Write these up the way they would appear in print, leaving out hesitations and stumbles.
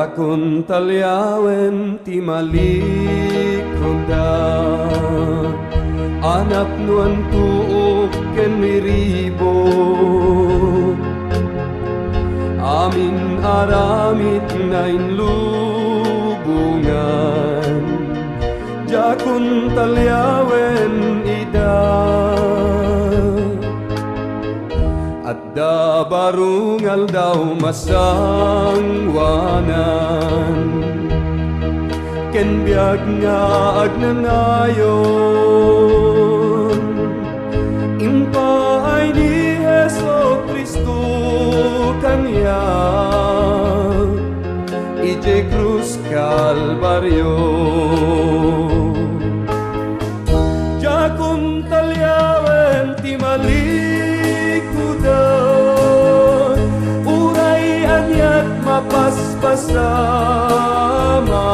Jakun talyawen ti malikoda, anap nuan tuok ken miribo, amin aramit na inlubungan. Jakun talyawen ida, at da barungal daw masangwanan, ken biag nga agnanayon, impaay ni Heso Kristo kanya, ije Cruz Calvario. Jakun talyawen ti malikudan, uray anyat mapaspasama,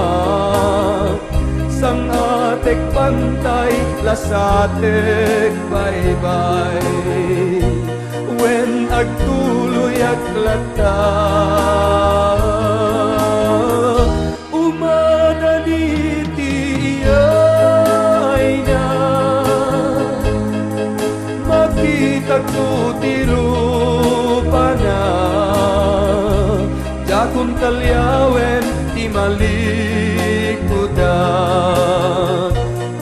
sang atek pantay lasatek baybay, wen agtuloy aglata. Tagtutirupa na, jakun talyawen ti malikudan,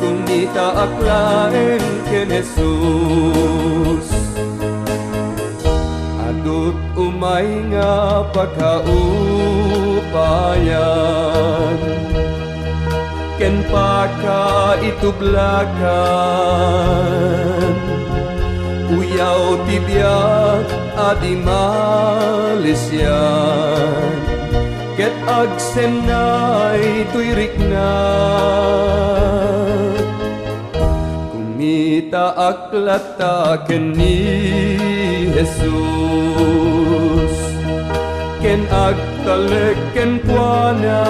kung di ta aklaen ken Jesus. Adut umay nga pagkaupayan, ken pagkaitublakan, uyaw tibiyat adi malisyan, ket agsenay tuyrik na, kumita aklata ken ni Jesus, ken agtalek ken kuana,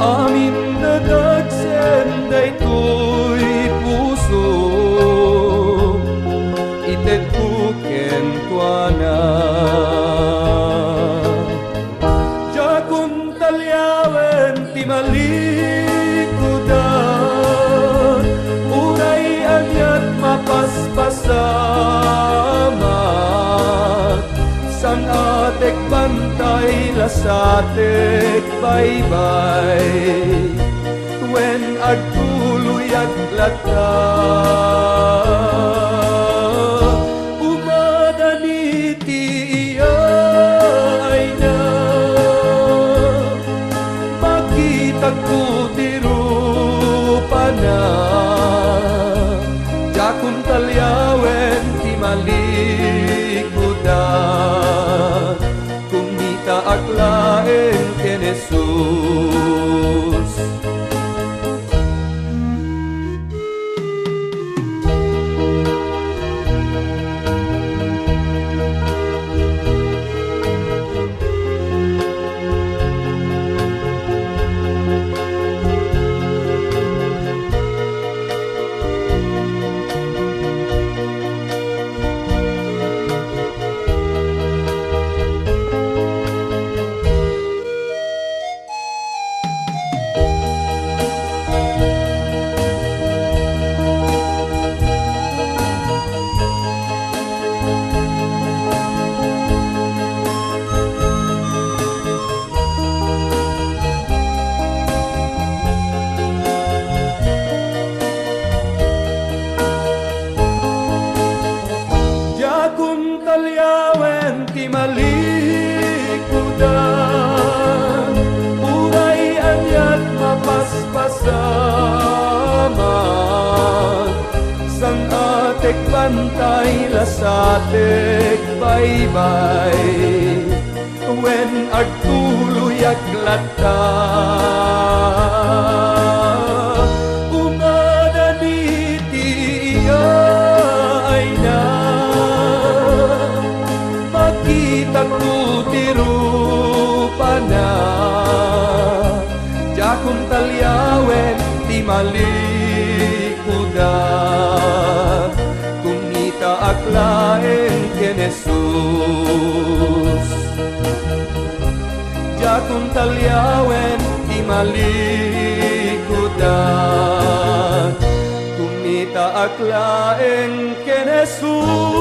amin nadagsen daytoy puso, itet kuken kuana. Jakun talyawen ti malikudan, uray anyat mapaspasama, sang atek bantay lasatek baybay, wen agtuloy aglata. Tagtutirupa na, jakun talyawen ti malikudan, kung di ta aklaen ken Jesus. Jakun talyawen ti malikudan, uray anyat mapaspasama, sang atek bantay lasatek baybay, wen agtuloy aglata. Tagtutirupa na, jakun talyawen ti malikudan, kung di ta aklaen ken Jesus. salyawen di malikutan. Kumita aklaeng ken Jesus,